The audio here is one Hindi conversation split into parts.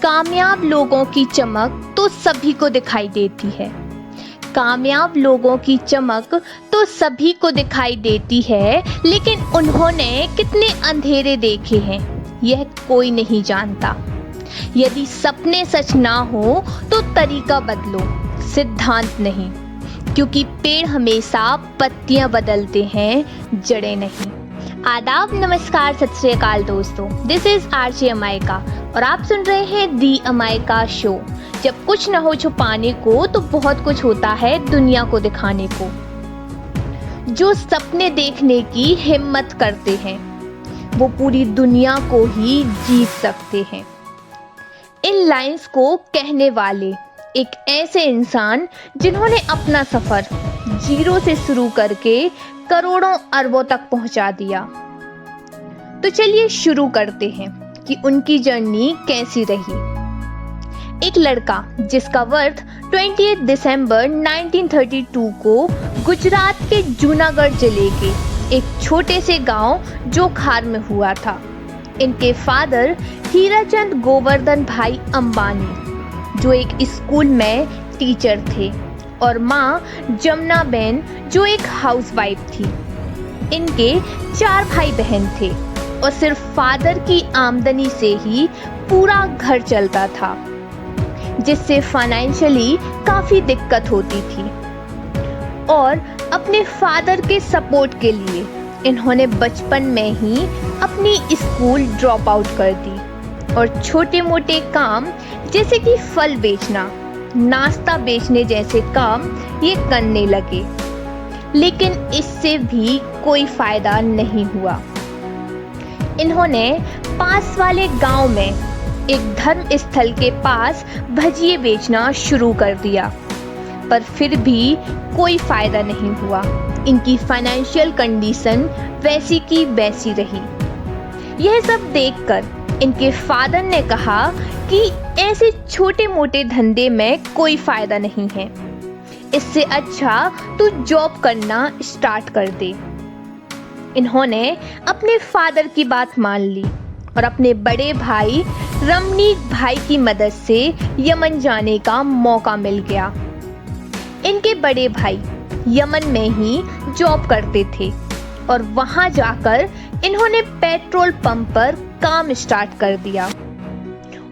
कामयाब लोगों की चमक तो सभी को दिखाई देती है। कामयाब लोगों की चमक तो सभी को दिखाई देती है, लेकिन उन्होंने कितने अंधेरे देखे हैं यह कोई नहीं जानता। यदि सपने सच ना हो तो तरीका बदलो, सिद्धांत नहीं, क्योंकि पेड़ हमेशा पत्तियां बदलते हैं, जड़ें नहीं। आदाब, नमस्कार, सत श्री अकाल दोस्तों, दिस इज आरजे अमायका और आप सुन रहे हैं दी अमायका शो। जब कुछ न हो छुपाने को तो बहुत कुछ होता है दुनिया को दिखाने को। जो सपने देखने की हिम्मत करते हैं वो पूरी दुनिया को ही जीत सकते हैं। इन लाइंस को कहने वाले एक ऐसे इंसान जिन्होंने अपना सफर जीरो से शुरू करके करोड़ों अरबों तक पहुंचा दिया। तो चलिए शुरू करते हैं कि उनकी जर्नी कैसी रही। एक लड़का जिसका बर्थ 28 दिसंबर 1932 को गुजरात के जूनागढ़ जिले के एक छोटे से गांव जोखार में हुआ था। इनके फादर हीराचंद गोवर्धन भाई अंबानी जो एक स्कूल में टीचर थे और माँ जमुना बेन जो एक हाउसवाइफ थी। इनके 4 भाई बहन थे और सिर्फ फादर की आमदनी से ही पूरा घर चलता था, जिससे फाइनेंशियली काफी दिक्कत होती थी। और अपने फादर के सपोर्ट के लिए इन्होंने बचपन में ही अपनी स्कूल ड्रॉप आउट कर दी और छोटे मोटे काम जैसे कि फल बेचना, नाश्ता बेचने जैसे काम ये करने लगे, लेकिन इससे भी कोई फायदा नहीं हुआ। इन्होंने पास वाले गांव में एक धर्म स्थल के पास भजिए बेचना शुरू कर दिया, पर फिर भी कोई फायदा नहीं हुआ। इनकी फाइनेंशियल कंडीशन वैसी की वैसी रही। यह सब देखकर इनके फादर ने कहा कि ऐसे छोटे मोटे धंधे में कोई फायदा नहीं है, इससे अच्छा तू जॉब करना स्टार्ट कर दे। इन्होंने अपने फादर की बात मान ली और अपने बड़े भाई रमनीक भाई की मदद से यमन जाने का मौका मिल गया। इनके बड़े भाई यमन में ही जॉब करते थे और वहां जाकर इन्होंने पेट्रोल पंप पर काम स्टार्ट कर दिया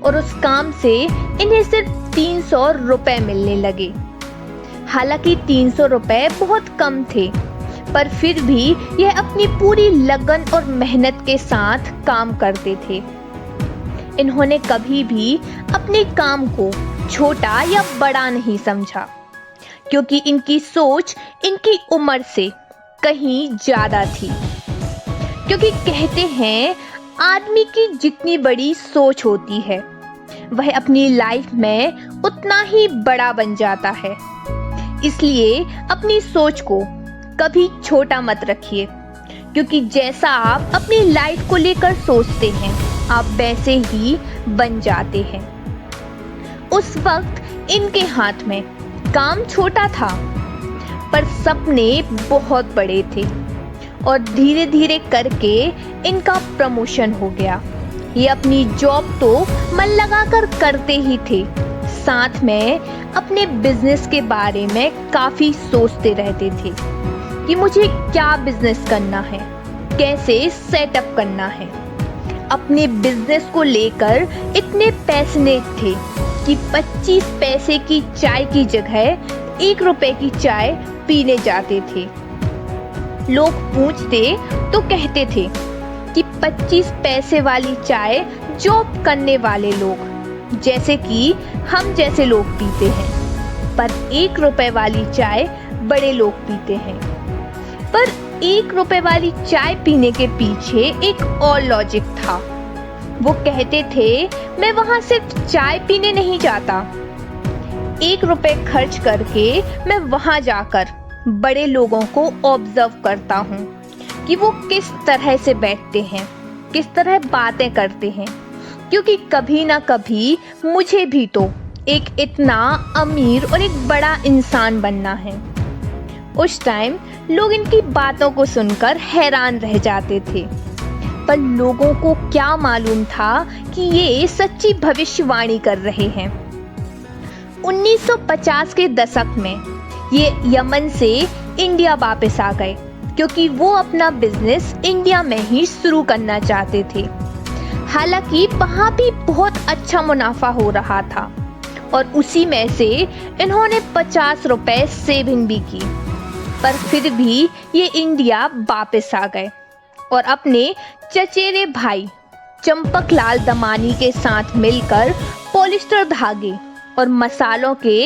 और उस काम से इन्हें सिर्फ 300 रुपए मिलने लगे। हालांकि 300 रुपए बहुत कम थे, पर फिर भी यह अपनी पूरी लगन और मेहनत के साथ काम करते थे। इन्होंने कभी भी अपने काम को छोटा या बड़ा नहीं समझा, क्योंकि इनकी सोच इनकी उम्र से कहीं ज्यादा थी। क्योंकि कहते हैं आदमी की जितनी बड़ी सोच होती है वह अपनी लाइफ में उतना ही बड़ा बन जाता है। इसलिए अपनी सोच को कभी छोटा मत रखिए, क्योंकि जैसा आप अपनी लाइफ को लेकर सोचते हैं आप वैसे ही बन जाते हैं। उस वक्त इनके हाथ में काम छोटा था, पर सपने बहुत बड़े थे और धीरे धीरे करके इनका प्रमोशन हो गया। ये अपनी जॉब तो मन लगाकर करते ही थे, साथ में अपने बिजनेस के बारे में काफी सोचते रहते थे कि मुझे क्या बिजनेस करना है, कैसे सेटअप करना है। अपने बिजनेस को लेकर इतने पैशनेट थे कि 25 पैसे की चाय की जगह 1 रुपए की चाय पीने जाते थे। लोग पूछते तो कहते थे कि 25 पैसे वाली चाय जॉब करने वाले लोग जैसे कि हम जैसे लोग पीते हैं, पर 1 रुपए वाली चाय बड़े लोग पीते हैं। पर 1 रुपए वाली चाय पीने के पीछे एक और लॉजिक था। वो कहते थे मैं वहां सिर्फ चाय पीने नहीं जाता, 1 रुपए खर्च करके मैं वहां जाकर बड़े लोगों को ऑब्जर्व करता हूँ कि वो किस तरह से बैठते हैं, किस तरह बातें करते हैं, क्योंकि कभी ना कभी मुझे भी तो एक इतना अमीर और एक बड़ा इंसान बनना है। उस टाइम लोग इनकी बातों को सुनकर हैरान रह जाते थे। पर लोगों को क्या मालूम था कि ये सच्ची भविष्यवाणी कर रहे हैं। 1950 के दशक में ये यमन से इंडिया वापस आ गए क्योंकि वो अपना बिजनेस इंडिया में ही शुरू करना चाहते थे। हालांकि वहाँ भी बहुत अच्छा मुनाफा हो रहा था और उसी में से इन्होंने 50 रुपए सेविंग भी की, पर फिर भी ये इंडिया वापस आ गए और अपने चचेरे भाई चंपकलाल दमानी के साथ मिलकर पॉलिस्टर धागे और मसालों के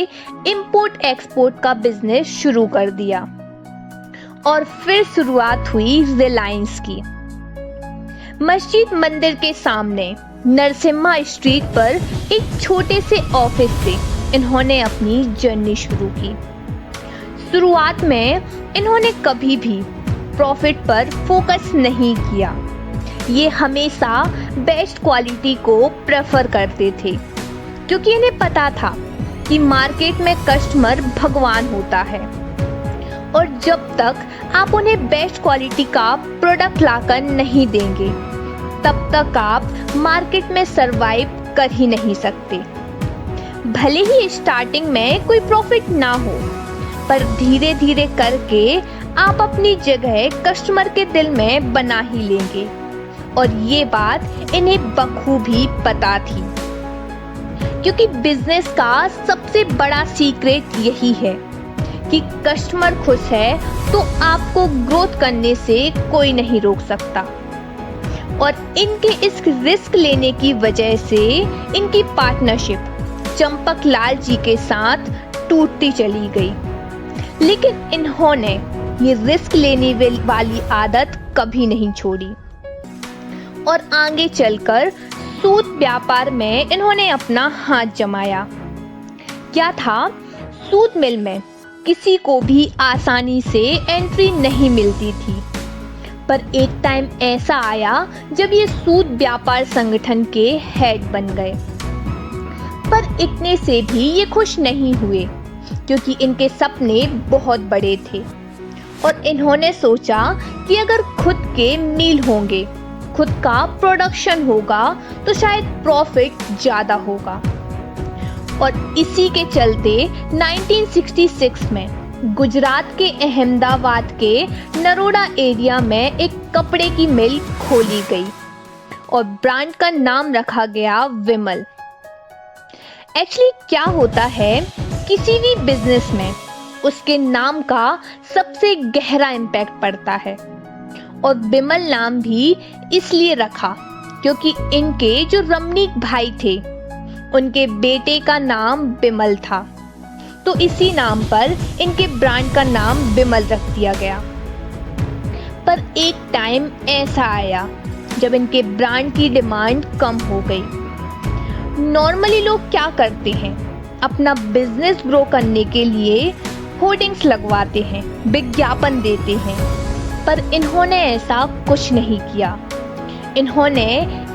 इंपोर्ट एक्सपोर्ट का बिजनेस शुरू कर दिया। और फिर शुरुआत हुई रिलायंस की। मस्जिद मंदिर के सामने नरसिम्हा स्ट्रीट पर एक छोटे से ऑफिस से इन्होंने अपनी जर्नी शुरू की। शुरुआत में इन्होंने कभी भी प्रॉफिट पर फोकस नहीं किया। ये हमेशा बेस्ट क्वालिटी को प्रेफर करते थे क्योंकि इन्हें पता था कि मार्केट में कस्टमर भगवान होता है और जब तक आप उन्हें बेस्ट क्वालिटी का प्रोडक्ट लाकर नहीं देंगे तब तक आप मार्केट में सरवाइव कर ही नहीं सकते। भले ही स्टार्टिंग में कोई प्रॉफिट ना हो, पर धीरे धीरे करके आप अपनी जगह कस्टमर के दिल में बना ही लेंगे और ये बात इन्हें बखूबी पता थी क्योंकि बिजनेस का सबसे बड़ा सीक्रेट यही है कि कस्टमर खुश है तो आपको ग्रोथ करने से कोई नहीं रोक सकता। और इनके इस रिस्क लेने की वजह से इनकी पार्टनरशिप चंपकलाल जी के साथ टूटती चली गई, लेकिन इन्होंने ये रिस्क लेने वाली आदत कभी नहीं छोड़ी और आगे चलकर सूत व्यापार में इन्होंने अपना हाथ जमाया। क्या था, सूत मिल में किसी को भी आसानी से एंट्री नहीं मिलती थी, पर एक टाइम ऐसा आया जब ये सूत व्यापार संगठन के हेड बन गए। पर इतने से भी ये खुश नहीं हुए क्योंकि इनके सपने बहुत बड़े थे और इन्होंने सोचा कि अगर खुद के मिल होंगे, खुद का प्रोडक्शन होगा तो शायद प्रॉफिट ज्यादा होगा। और इसी के चलते 1966 में गुजरात के अहमदाबाद के नरोडा एरिया में एक कपड़े की मिल खोली गई और ब्रांड का नाम रखा गया विमल। एक्चुअली क्या होता है, किसी भी बिजनेस में उसके नाम का सबसे गहरा इम्पैक्ट पड़ता है और विमल नाम भी इसलिए रखा क्योंकि इनके जो रमणीक भाई थे उनके बेटे का नाम विमल था, तो इसी नाम पर इनके ब्रांड का नाम विमल रख दिया गया। पर एक टाइम ऐसा आया जब इनके ब्रांड की डिमांड कम हो गई। नॉर्मली लोग क्या करते हैं, अपना बिजनेस ग्रो करने के लिए होर्डिंग्स लगवाते हैं, विज्ञापन देते हैं, पर इन्होंने ऐसा कुछ नहीं किया। इन्होंने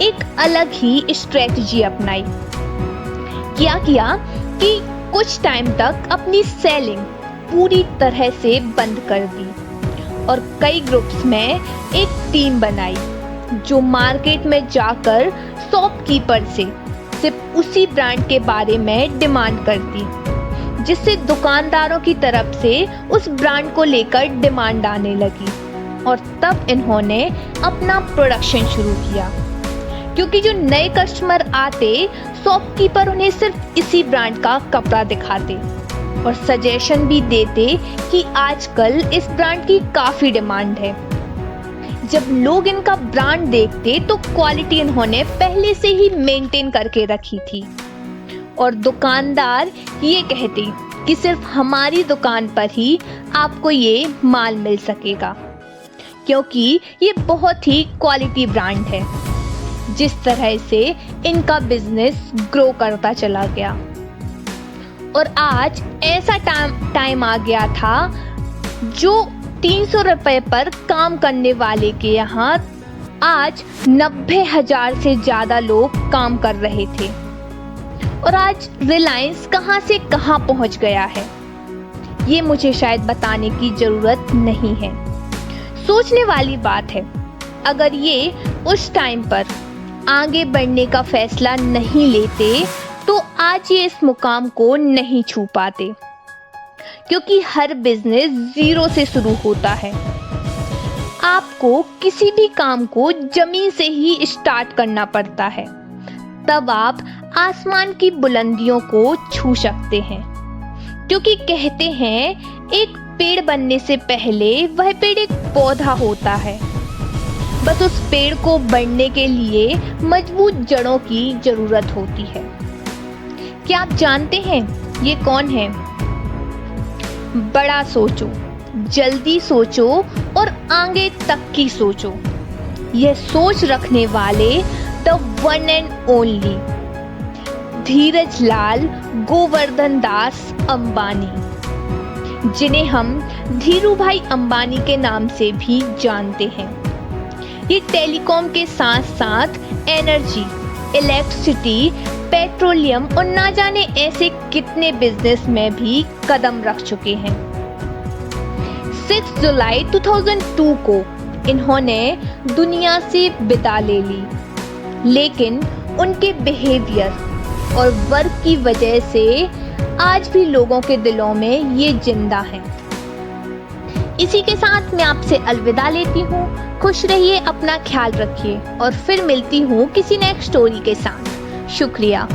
एक अलग ही स्ट्रेटजी अपनाई। क्या किया कि कुछ टाइम तक अपनी सेलिंग पूरी तरह से बंद कर दी और कई ग्रुप्स में एक टीम बनाई जो मार्केट में जाकर शॉपकीपर से सिर्फ उसी ब्रांड के बारे में डिमांड करती, जिससे दुकानदारों की तरफ से उस ब्रांड को लेकर डिमांड आने लगी। और तब इन्होंने अपना प्रोडक्शन शुरू किया क्योंकि जो नए कस्टमर आते, शॉपकीपर उन्हें सिर्फ इसी ब्रांड का कपड़ा दिखाते और सजेशन भी देते कि आजकल इस ब्रांड की काफी डिमांड है। जब लोग इनका ब्रांड देखते तो क्वालिटी इन्होंने पहले से ही मेंटेन करके रखी थी और दुकानदार ये कहते कि सिर्फ हमारी दुकान पर ही आपको ये माल मिल सकेगा क्योंकि ये बहुत ही क्वालिटी ब्रांड है। जिस तरह से इनका बिजनेस ग्रो करता चला गया और आज ऐसा टाइम आ गया था जो 300 रुपए पर काम करने वाले के यहाँ आज 90,000 से ज्यादा लोग काम कर रहे थे। और आज रिलायंस कहां से कहां पहुंच गया है, ये मुझे शायद बताने की जरूरत नहीं है। सोचने वाली बात है अगर ये उस टाइम पर आगे बढ़ने का फैसला नहीं लेते तो आज ये इस मुकाम को नहीं छू पाते, क्योंकि हर बिजनेस जीरो से शुरू होता है। आपको किसी भी काम को जमीन से ही स्टार्ट करना पड़ता है, तब आप आसमान की बुलंदियों को छू सकते हैं। क्योंकि कहते हैं एक पेड़ बनने से पहले वह पेड़ एक पौधा होता है, बस उस पेड़ को बढ़ने के लिए मजबूत जड़ों की जरूरत होती है। क्या आप जानते हैं ये कौन है? बड़ा सोचो, जल्दी सोचो और आगे तक की सोचो। यह सोच रखने वाले द वन एंड ओनली धीरज लाल गोवर्धन दास अंबानी, जिन्हें हम धीरू भाई अंबानी के नाम से भी जानते हैं। ये टेलीकॉम के साथ साथ एनर्जी, इलेक्ट्रिसिटी, पेट्रोलियम और ना जाने ऐसे कितने बिजनेस में भी कदम रख चुके हैं। 6 जुलाई 2002 को इन्होंने दुनिया से विदा ले ली, लेकिन उनके बिहेवियर और वर्क की वजह से आज भी लोगों के दिलों में ये जिंदा हैं। इसी के साथ मैं आपसे अलविदा लेती हूँ। खुश रहिए, अपना ख्याल रखिए और फिर मिलती हूँ किसी नेक्स्ट स्टोरी के साथ। शुक्रिया।